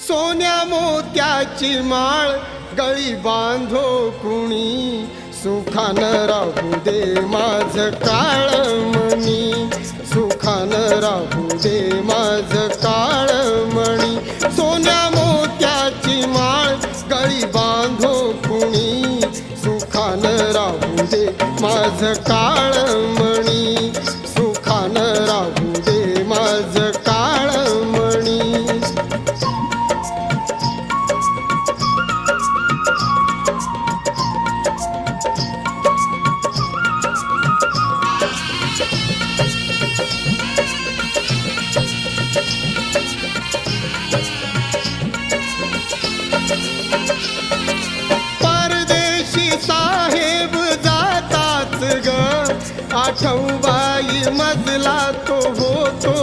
सोन्या मोत्याची माळ गळी बांधो कुणी, सुखानं राहू दे माझ काळमणी, सुखानं राहू दे माझ काळमणी. सोन्या मोत्याची माळ गळी बांधो कुणी, सुखानं राहू दे माझ काळमणी, सुखानं राहू दे माझ काळमणी. परदेशी साहेब जाताच ग, आठवबाई मजला तो होतो